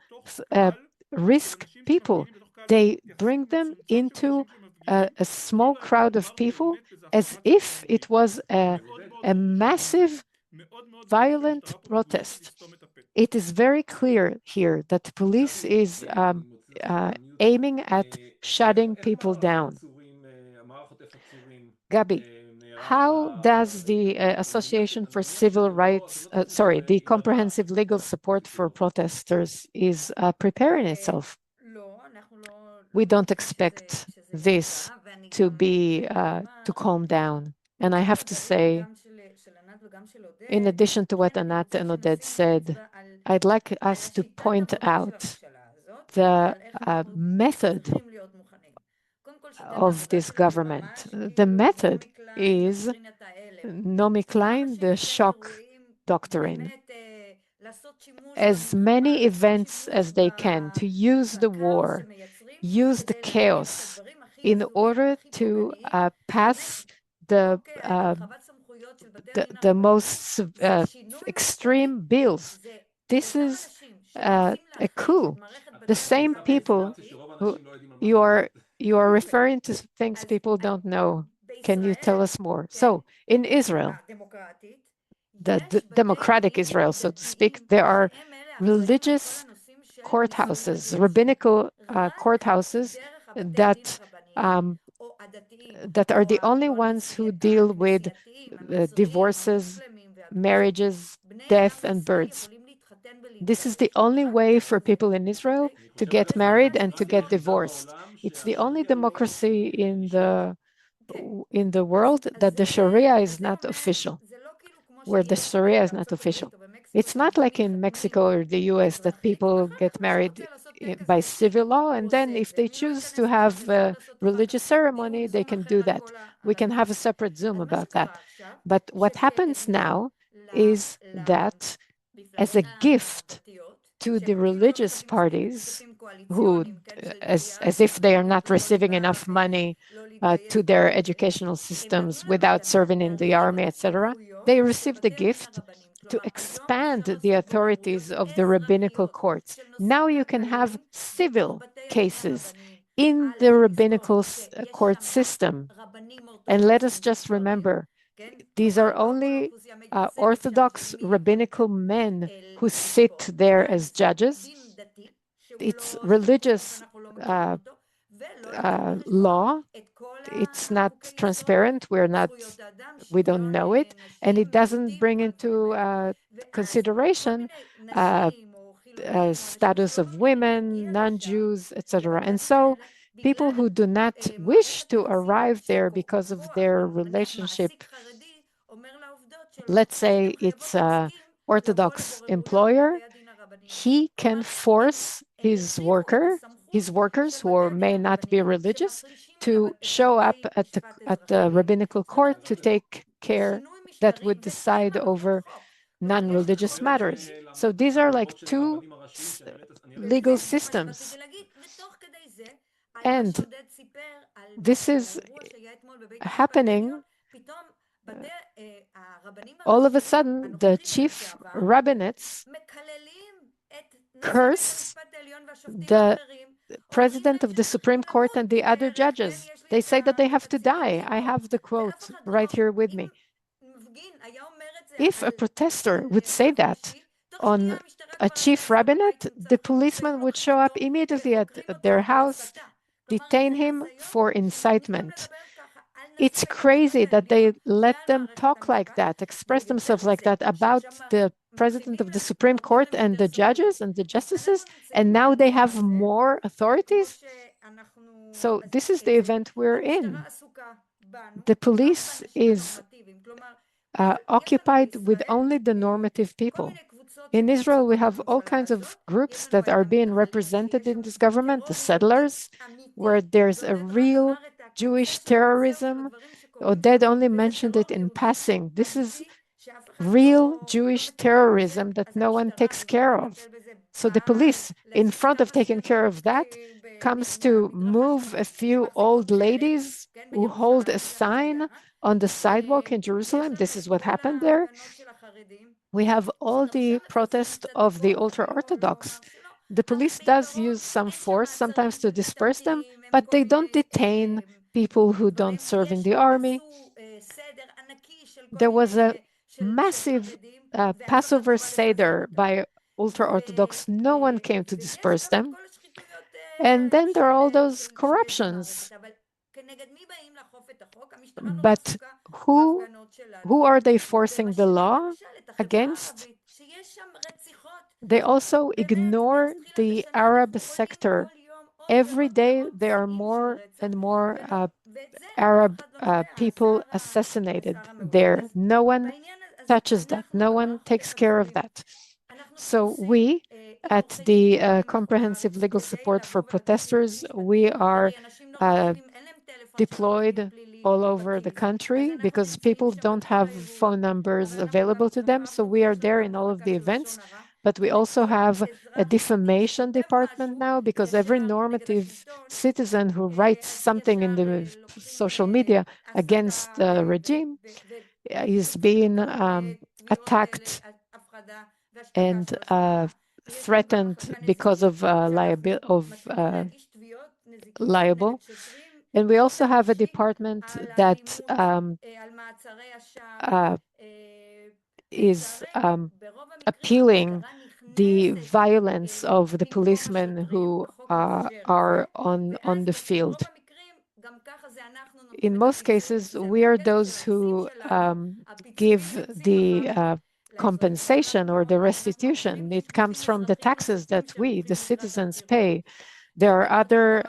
B: risk people. They bring them into a small crowd of people as if it was a massive violent protest. It is very clear here that the police is aiming at shutting people down. Gabi, how does the Association for Civil Rights, the Comprehensive Legal Support for Protesters is preparing itself? We don't expect this to calm down. And I have to say, in addition to what Anat and Oded said, I'd like us to point out the method of this government. The method is Naomi Klein, the shock doctrine. As many events as they can, to use the war, use the chaos in order to pass the most extreme bills. This is a coup. The same people who you are referring to things people don't know. Can you tell us more? So in Israel, the democratic Israel, so to speak, there are religious courthouses, rabbinical courthouses that that are the only ones who deal with divorces, marriages, death, and births. This is the only way for people in Israel to get married and to get divorced. It's the only democracy in the world that the Sharia is not official, where the Sharia is not official. It's not like in Mexico or the US that people get married by civil law, and then if they choose to have a religious ceremony, they can do that. We can have a separate Zoom about that. But what happens now is that as a gift to the religious parties, who, as if they are not receiving enough money to their educational systems without serving in the army, etc., they receive the gift to expand the authorities of the rabbinical courts. Now you can have civil cases in the rabbinical court system. And let us just remember, these are only Orthodox rabbinical men who sit there as judges. It's religious law. It's not transparent. We don't know it. And it doesn't bring into consideration status of women, non-Jews, etc. And so people who do not wish to arrive there because of their relationship, let's say it's an Orthodox employer, he can force his workers who may not be religious to show up at the rabbinical court to take care that would decide over non-religious matters. So these are like two legal systems. And this is happening all of a sudden. The chief rabbinates curse the president of the Supreme Court and the other judges. They say that they have to die. I have the quote right here with me. If a protester would say that on a chief rabbinate, the policeman would show up immediately at their house, detain him for incitement. It's crazy that they let them talk like that, express themselves like that about the president of the Supreme Court and the judges and the justices, and now they have more authorities. So this is the event we're in. The police is occupied with only the normative people. In Israel, we have all kinds of groups that are being represented in this government, the settlers, where there's a real Jewish terrorism. Oded only mentioned it in passing. This is real Jewish terrorism that no one takes care of. So the police, in front of taking care of that, comes to move a few old ladies who hold a sign on the sidewalk in Jerusalem. This is what happened there. We have all the protests of the ultra-Orthodox. The police does use some force sometimes to disperse them, but they don't detain people who don't serve in the army. There was a massive Passover Seder by ultra-Orthodox. No one came to disperse them. And then there are all those corruptions. But who are they forcing the law against? They also ignore the Arab sector. Every day there are more and more Arab people assassinated there. No one touches that. No one takes care of that. So we at the Comprehensive Legal Support for Protesters, we are deployed all over the country because people don't have phone numbers available to them. So we are there in all of the events, but we also have a defamation department now because every normative citizen who writes something in the social media against the regime is being attacked and threatened because of liable. And we also have a department that is appealing the violence of the policemen who are on the field. In most cases, we are those who give the compensation or the restitution. It comes from the taxes that we, the citizens, pay. There are other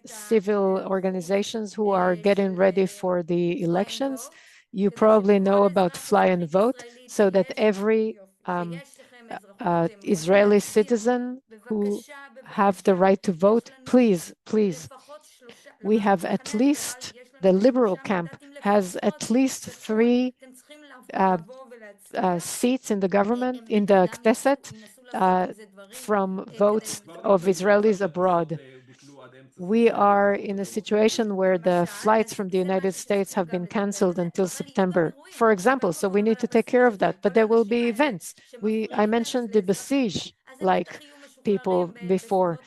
B: civil organizations who are getting ready for the elections. You probably know about Fly and Vote, so that every Israeli citizen who have the right to vote, please, we have at least, the liberal camp has at least 3 seats in the government, in the Knesset, from votes of Israelis abroad. We are in a situation where the flights from the United States have been canceled until September, for example, so we need to take care of that. But there will be events. I mentioned the besiege, like people before.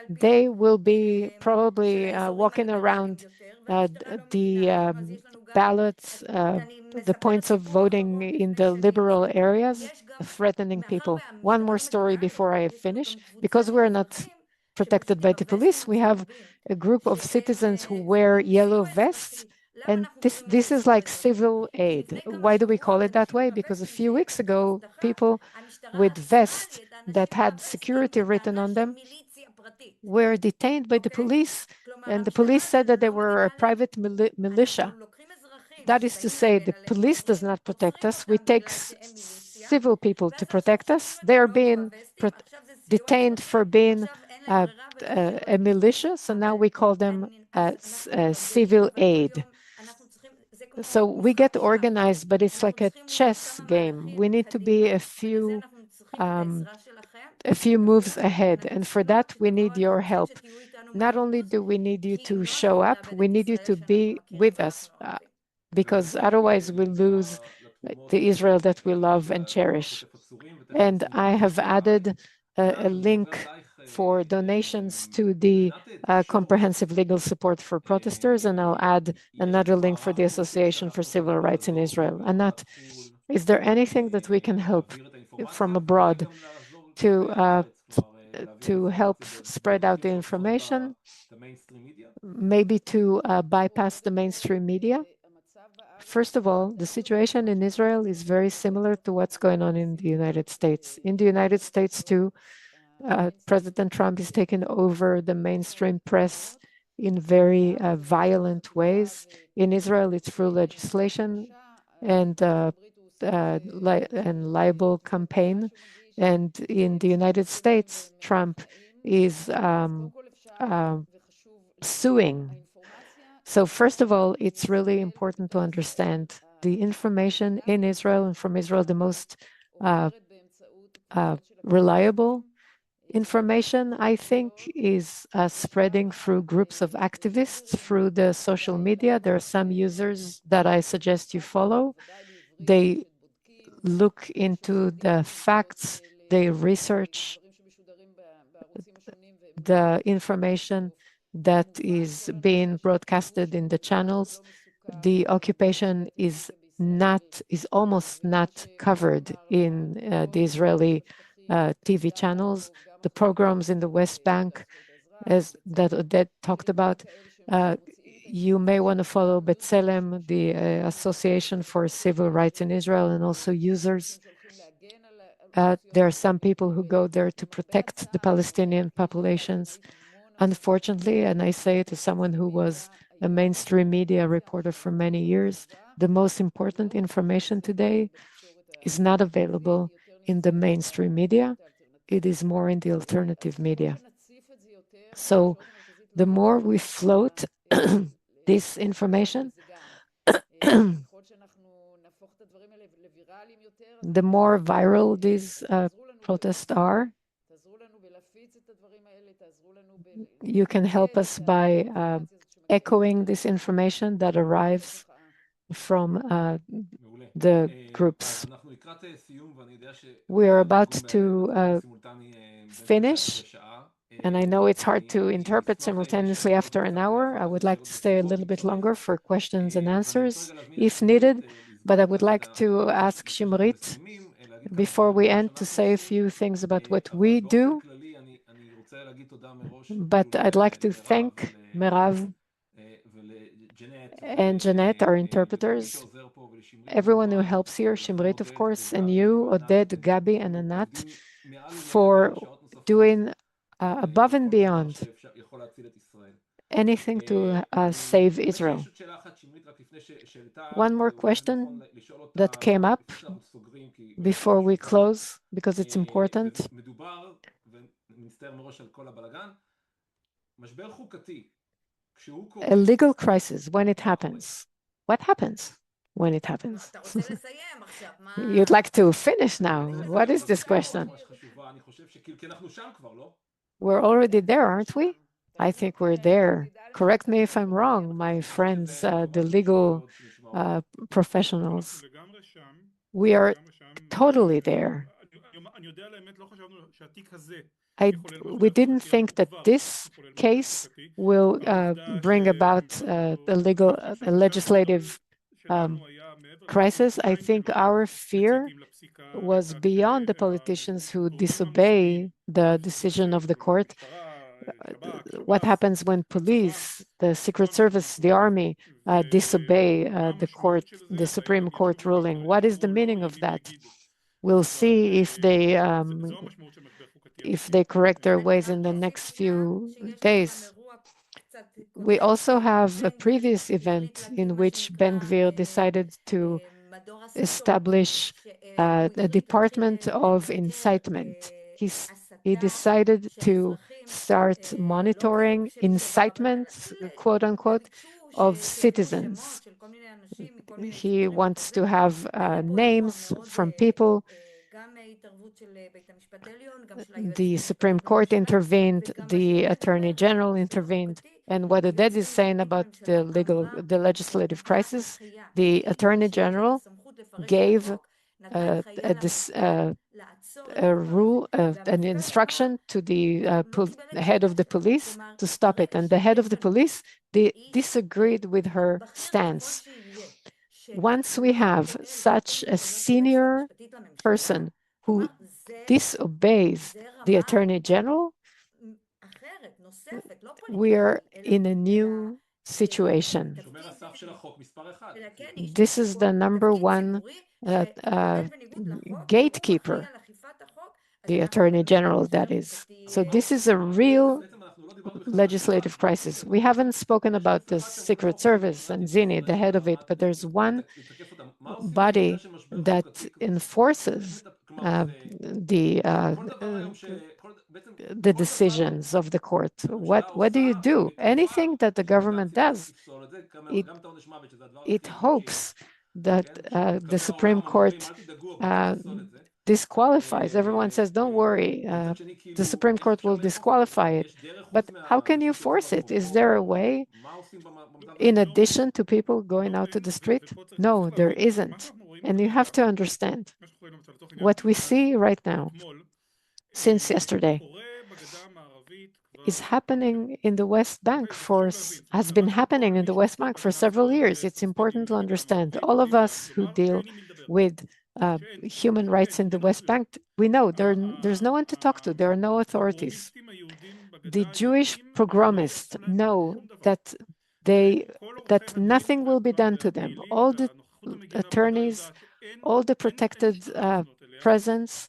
B: They will be probably walking around the ballots, the points of voting in the liberal areas, threatening people. One more story before I finish. Because we're not protected by the police, we have a group of citizens who wear yellow vests, and this is like civil aid. Why do we call it that way? Because a few weeks ago, people with vests that had security written on them were detained by the police, and the police said that they were a private militia. That is to say, the police does not protect us. We take civil people to protect us. They are being detained for being a militia, so now we call them civil aid. So we get organized, but it's like a chess game. We need to be a few moves ahead, and for that we need your help. Not only do we need you to show up, we need you to be with us, because otherwise we lose the Israel that we love and cherish. And I have added a link for donations to the Comprehensive Legal Support for Protesters, and I'll add another link for the Association for Civil Rights in Israel. Anat, is there anything that we can help from abroad to help spread out the information, maybe to bypass the mainstream media? First of all, the situation in Israel is very similar to what's going on in the United States. In the United States, too, President Trump is taking over the mainstream press in very violent ways. In Israel, it's through legislation and libel campaign. And in the United States, Trump is suing. So first of all, it's really important to understand the information in Israel, and from Israel, the most reliable information, I think, is spreading through groups of activists, through the social media. There are some users that I suggest you follow. They look into the facts, they research the information that is being broadcasted in the channels. The occupation is almost not covered in the Israeli TV channels. The pogroms in the West Bank, as that Oded talked about, You may want to follow B'Tselem, the Association for Civil Rights in Israel, and also users. There are some people who go there to protect the Palestinian populations. Unfortunately, and I say it as someone who was a mainstream media reporter for many years, the most important information today is not available in the mainstream media. It is more in the alternative media. So the more we float this information, the more viral these protests are. You can help us by echoing this information that arrives from the groups. We are about to finish, and I know it's hard to interpret simultaneously after an hour. I would like to stay a little bit longer for questions and answers if needed, but I would like to ask Shimrit before we end to say a few things about what we do. But I'd like to thank Merav and Jeanette, our interpreters, everyone who helps here, Shimrit, of course, and you, Oded, Gabi, and Anat, for doing above and beyond anything to save Israel. One more question that came up before we close, because it's important. A legal crisis, when it happens, what happens when it happens? You'd like to finish now. What is this question? We're already there, aren't we? I think we're there. Correct me if I'm wrong, my friends, the legal professionals. We are totally there. We didn't think that this case will bring about a legislative crisis. I think our fear was beyond the politicians who disobey the decision of the court. What happens when police, the Secret Service, the army disobey the Supreme Court ruling? What is the meaning of that? We'll see if they correct their ways in the next few days. We also have a previous event in which Ben-Gvir decided to establish a department of incitement. He decided to start monitoring incitement, quote unquote, of citizens. He wants to have names from people. The Supreme Court intervened, the Attorney General intervened, and what Oded is saying about the legislative crisis, the Attorney General gave a rule, an instruction to the head of the police to stop it, and the head of the police disagreed with her stance. Once we have such a senior person who disobeys the Attorney General, we are in a new situation. This is the number one gatekeeper, the Attorney General, that is. So this is a real legislative crisis. We haven't spoken about the Secret Service and Zini, the head of it, but there's one body that enforces the decisions of the court. What do you do? Anything that the government does, it hopes that the Supreme Court disqualifies. Everyone says, don't worry, the Supreme Court will disqualify it. But how can you force it? Is there a way in addition to people going out to the street? No, there isn't. And you have to understand what we see right now, since yesterday, is happening in the West Bank has been happening in the West Bank for several years. It's important to understand. All of us who deal with human rights in the West Bank, we know there's no one to talk to. There are no authorities. The Jewish pogromists know that that nothing will be done to them. All the attorneys, all the protected presence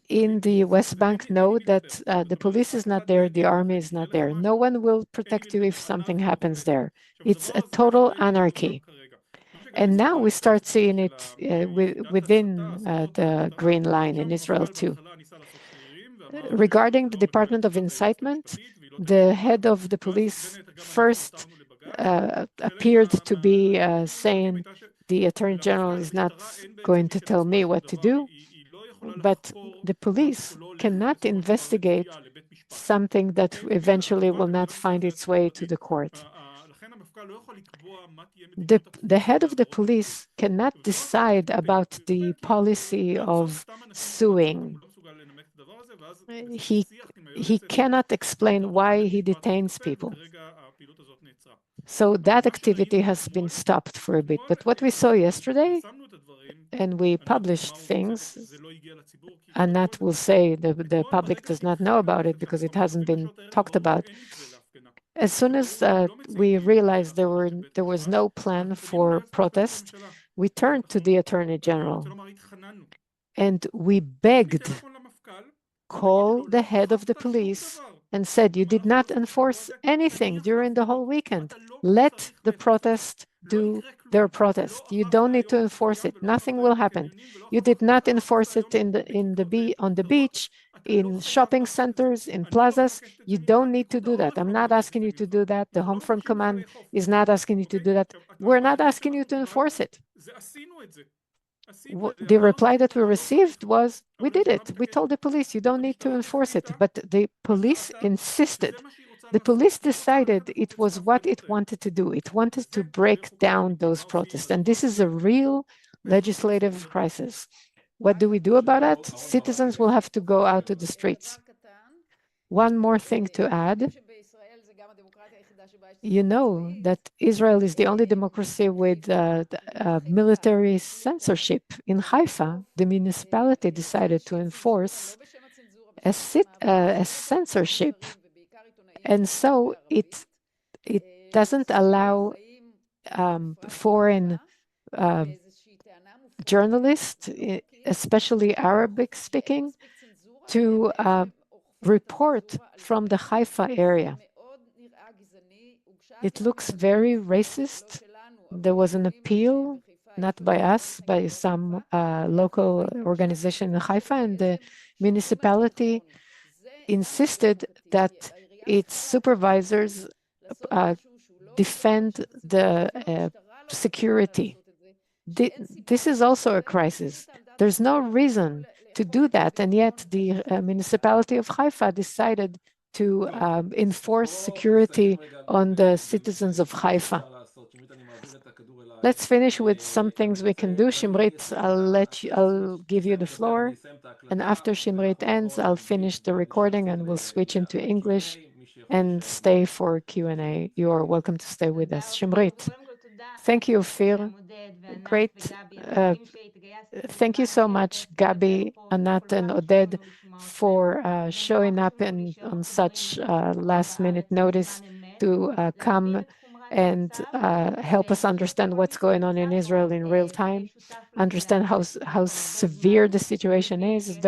B: in the West Bank know that the police is not there, the army is not there. No one will protect you if something happens there. It's a total anarchy. And now we start seeing it within the Green Line in Israel too. Regarding the Department of Incitement, the head of the police first appeared to be saying the Attorney General is not going to tell me what to do, but the police cannot investigate something that eventually will not find its way to the court. The head of the police cannot decide about the policy of suing. He cannot explain why he detains people. So that activity has been stopped for a bit. But what we saw yesterday, and we published things, Anat will say the public does not know about it because it hasn't been talked about. As soon as we realized there was no plan for protest, we turned to the Attorney General and we begged, call the head of the police and said, you did not enforce anything during the whole weekend. Let the protest do their protest. You don't need to enforce it. Nothing will happen. You did not enforce it on the beach, in shopping centers, in plazas. You don't need to do that. I'm not asking you to do that. The Home Front Command is not asking you to do that. We're not asking you to enforce it. The reply that we received was, we did it. We told the police, you don't need to enforce it. But the police insisted. The police decided it was what it wanted to do. It wanted to break down those protests. And this is a real legislative crisis. What do we do about it? Citizens will have to go out to the streets. One more thing to add. You know that Israel is the only democracy with military censorship. In Haifa, the municipality decided to enforce a censorship. And so it doesn't allow foreign journalists, especially Arabic speaking, to report from the Haifa area. It looks very racist. There was an appeal, not by us, by some local organization in Haifa, and the municipality insisted that its supervisors defend the security. This is also a crisis. There's no reason to do that, and yet the municipality of Haifa decided to enforce security on the citizens of Haifa. Let's finish with some things we can do. Shimrit, I'll give you the floor, and after Shimrit ends, I'll finish the recording and we'll switch into English and stay for Q&A. You are welcome to stay with us. Shimrit. Thank you, Ophir. Great. Thank you so much, Gabi, Anat, and Oded, for showing up on such last-minute notice to come and help us understand what's going on in Israel in real time, understand how severe the situation is.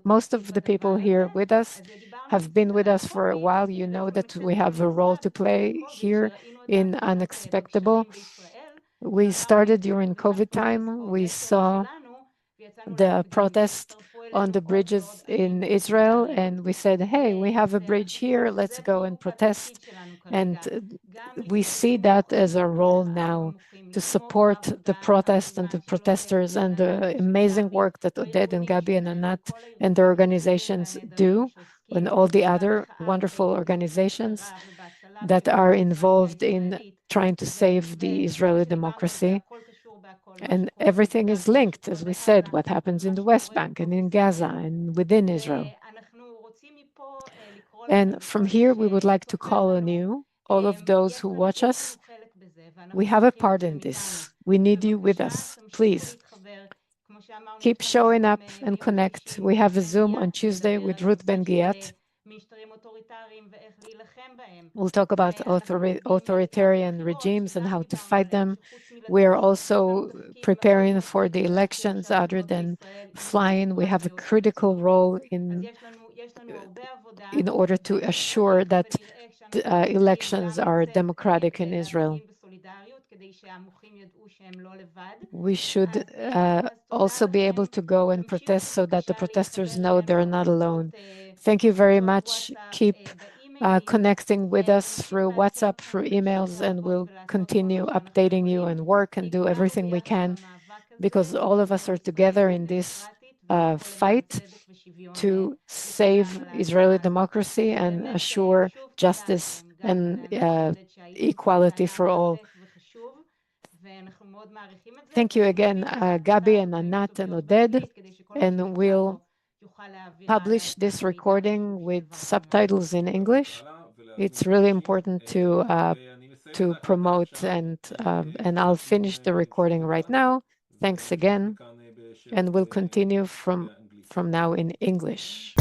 B: Most of the people here with us have been with us for a while. You know that we have a role to play here in UnXeptable. We started during COVID time. We saw the protest on the bridges in Israel, and we said, hey, we have a bridge here, let's go and protest. And we see that as a role now to support the protest and the protesters and the amazing work that Oded and Gabi and Anat and the organizations do, and all the other wonderful organizations that are involved in trying to save the Israeli democracy. And everything is linked, as we said, what happens in the West Bank and in Gaza and within Israel. And from here, we would like to call on you, all of those who watch us. We have a part in this. We need you with us. Please keep showing up and connect. We have a Zoom on Tuesday with Ruth Ben-Giat. We'll talk about authoritarian regimes and how to fight them. We are also preparing for the elections other than flying. We have a critical role in order to assure that elections are democratic in Israel. We should also be able to go and protest so that the protesters know they're not alone. Thank you very much. Keep connecting with us through WhatsApp, through emails, and we'll continue updating you and work and do everything we can, because all of us are together in this fight to save Israeli democracy and assure justice and equality for all. Thank you again, Gabi and Anat and Oded, and we'll publish this recording with subtitles in English. It's really important to promote, and I'll finish the recording right now. Thanks again, and we'll continue from now in English.